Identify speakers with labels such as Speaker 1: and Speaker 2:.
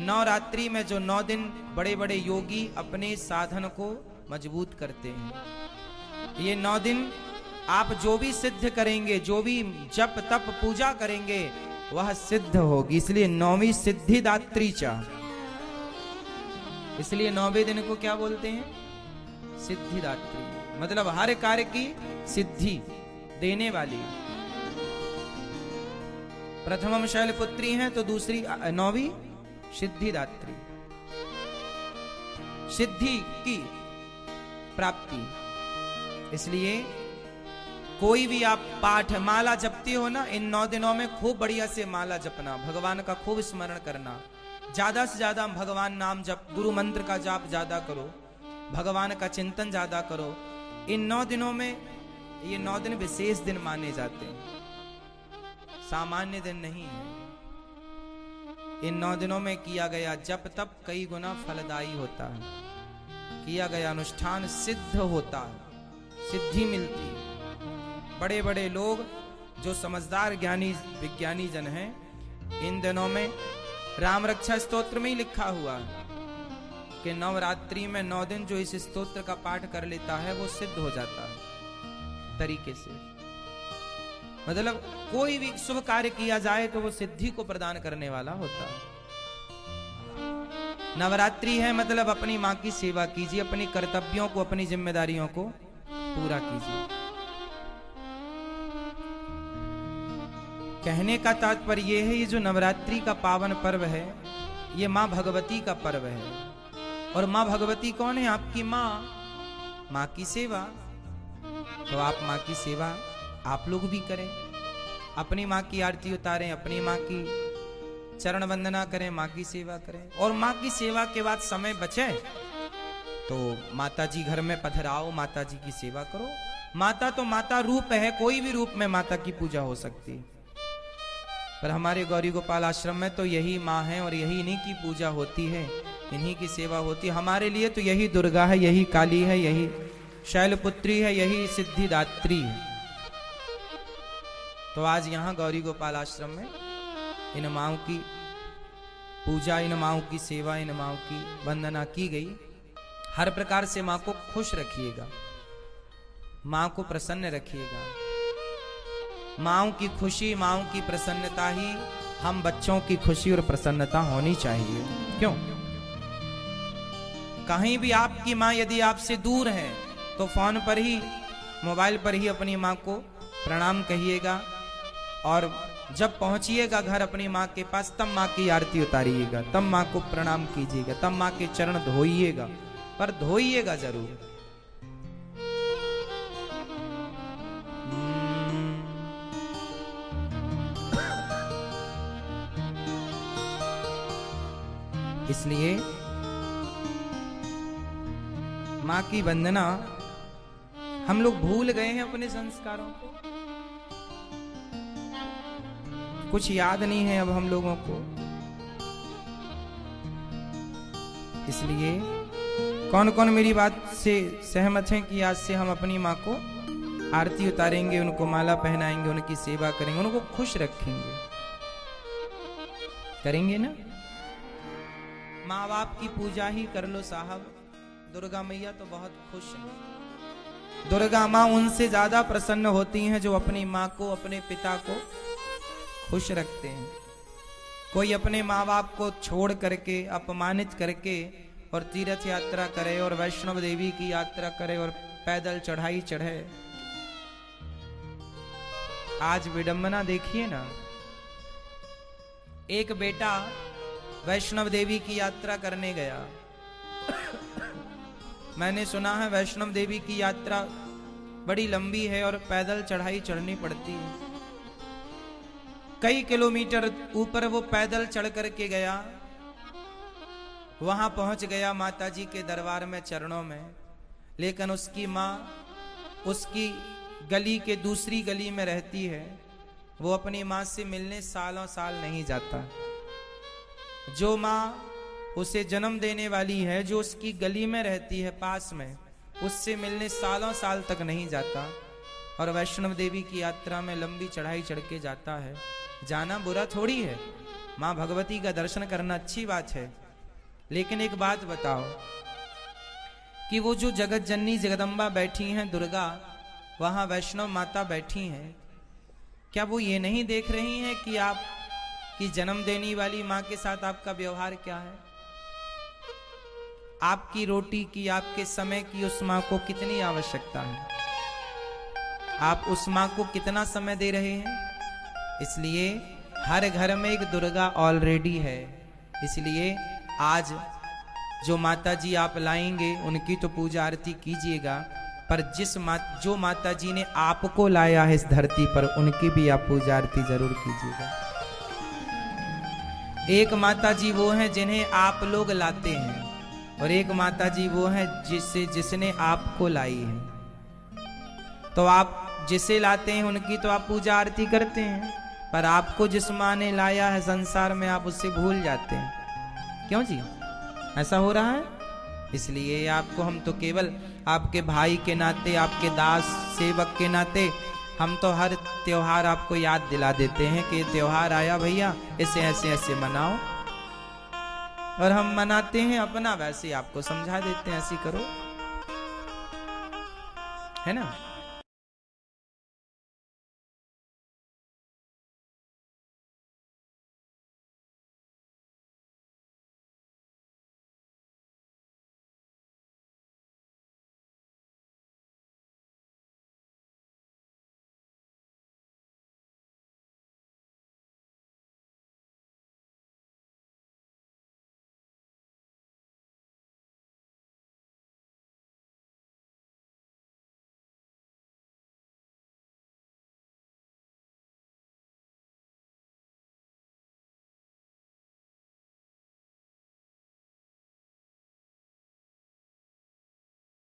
Speaker 1: नवरात्रि में जो 9 दिन बड़े बड़े योगी अपने साधन को मजबूत करते हैं, ये 9 दिन आप जो भी सिद्ध करेंगे, जो भी जप तप पूजा करेंगे वह सिद्ध होगी। इसलिए 9वीं सिद्धिदात्री चा, इसलिए 9वें दिन को क्या बोलते हैं? सिद्धिदात्री, मतलब हर कार्य की सिद्धि देने वाली। प्रथमम शैलपुत्री हैं तो दूसरी 9वीं सिद्धिदात्री, सिद्धि की प्राप्ति। इसलिए कोई भी आप पाठ माला जपते हो ना, इन 9 दिनों में खूब बढ़िया से माला जपना, भगवान का खूब स्मरण करना, ज्यादा से ज्यादा भगवान नाम जप, गुरु मंत्र का जाप ज्यादा करो, भगवान का चिंतन ज्यादा करो। इन 9 दिनों में, ये 9 दिन विशेष दिन माने जाते हैं, सामान्य दिन नहीं है। इन 9 दिनों में किया गया जप तप कई गुना फलदायी होता है, किया गया अनुष्ठान सिद्ध होता है, सिद्धि मिलती है। बड़े बड़े लोग जो समझदार ज्ञानी विज्ञानी जन हैं, इन दिनों में राम रक्षा स्तोत्र में ही लिखा हुआ है कि नवरात्रि में 9 दिन जो इस स्तोत्र का पाठ कर लेता है वो सिद्ध हो जाता है तरीके से। मतलब कोई भी शुभ कार्य किया जाए तो वो सिद्धि को प्रदान करने वाला होता है। नवरात्रि है मतलब अपनी माँ की सेवा कीजिए, अपनी कर्तव्यों को, अपनी जिम्मेदारियों को पूरा कीजिए। कहने का तात्पर्य यह है, ये जो नवरात्रि का पावन पर्व है ये माँ भगवती का पर्व है। और माँ भगवती कौन है? आपकी माँ, माँ की सेवा। तो आप माँ की सेवा आप लोग भी करें, अपनी माँ की आरती उतारें, अपनी माँ की चरण वंदना करें, माँ की सेवा करें। और माँ की सेवा के बाद समय बचे तो माता जी घर में पधराओ, माता जी की सेवा करो। माता तो माता रूप है, कोई भी रूप में माता की पूजा हो सकती है, पर हमारे गौरी गोपाल आश्रम में तो यही माँ है और यही इन्हीं की पूजा होती है, इन्हीं की सेवा होती है। हमारे लिए तो यही दुर्गा है, यही काली है, यही शैलपुत्री है, यही सिद्धिदात्री है। तो आज यहाँ गौरी गोपाल आश्रम में इन माँओं की पूजा, इन माँओं की सेवा, इन माँओं की वंदना की गई। हर प्रकार से माँ को खुश रखिएगा, माँ को प्रसन्न रखिएगा। माँओं की खुशी, माँओं की प्रसन्नता ही हम बच्चों की खुशी और प्रसन्नता होनी चाहिए। क्यों? कहीं भी आपकी माँ यदि आपसे दूर है तो फोन पर ही, मोबाइल पर ही अपनी माँ को प्रणाम कहिएगा, और जब पहुंचिएगा घर अपनी माँ के पास तब माँ की आरती उतारिएगा, तब माँ को प्रणाम कीजिएगा, तब माँ के चरण धोइएगा, पर धोइएगा जरूर। इसलिए माँ की वंदना, हम लोग भूल गए हैं अपने संस्कारों को, कुछ याद नहीं है अब हम लोगों को। इसलिए कौन कौन मेरी बात से सहमत हैं कि आज से हम अपनी माँ को आरती उतारेंगे, उनको माला पहनाएंगे, उनकी सेवा करेंगे, उनको खुश रखेंगे? करेंगे ना? माँ बाप की पूजा ही कर लो साहब। दुर्गा मैया तो बहुत खुश है। दुर्गा माँ उनसे ज्यादा प्रसन्न होती हैं जो अपनी माँ को, अपने पिता को खुश रखते हैं। कोई अपने माँ बाप को छोड़ करके, अपमानित करके और तीर्थ यात्रा करे और वैष्णव देवी की यात्रा करे और पैदल चढ़ाई चढ़े। आज विडंबना देखिए ना, एक बेटा वैष्णव देवी की यात्रा करने गया। मैंने सुना है वैष्णव देवी की यात्रा बड़ी लंबी है और पैदल चढ़ाई चढ़नी पड़ती है। कई किलोमीटर ऊपर वो पैदल चढ़ करके गया, वहां पहुंच गया माता जी के दरबार में, चरणों में। लेकिन उसकी माँ उसकी गली के दूसरी गली में रहती है, वो अपनी माँ से मिलने सालों साल नहीं जाता। जो माँ उसे जन्म देने वाली है, जो उसकी गली में रहती है पास में, उससे मिलने सालों साल तक नहीं जाता, और वैष्णव देवी की यात्रा में लंबी चढ़ाई चढ़ के जाता है। जाना बुरा थोड़ी है, माँ भगवती का दर्शन करना अच्छी बात है, लेकिन एक बात बताओ कि वो जो जगत जननी जगदम्बा बैठी हैं दुर्गा, वहां वैष्णव माता बैठी हैं, क्या वो ये नहीं देख रही हैं कि आप की जन्म देने वाली माँ के साथ आपका व्यवहार क्या है? आपकी रोटी की, आपके समय की उस माँ को कितनी आवश्यकता है? आप उस माँ को कितना समय दे रहे हैं? इसलिए हर घर में एक दुर्गा ऑलरेडी है। इसलिए आज जो माता जी आप लाएंगे उनकी तो पूजा आरती कीजिएगा, पर जो माता जी ने आपको लाया है इस धरती पर, उनकी भी आप पूजा आरती जरूर कीजिएगा। एक माता जी वो हैं जिन्हें आप लोग लाते हैं, और एक माता जी वो हैं जिसने आपको लाई है। तो आप जिसे लाते हैं उनकी तो आप पूजा आरती करते हैं, पर आपको जिस माँ ने लाया है संसार में, आप उससे भूल जाते हैं। क्यों जी, ऐसा हो रहा है? इसलिए आपको हम तो केवल आपके भाई के नाते, आपके दास सेवक के नाते हम तो हर त्योहार आपको याद दिला देते हैं कि त्योहार आया भैया, इसे ऐसे ऐसे मनाओ, और हम मनाते हैं अपना, वैसे आपको समझा देते हैं ऐसे करो, है ना।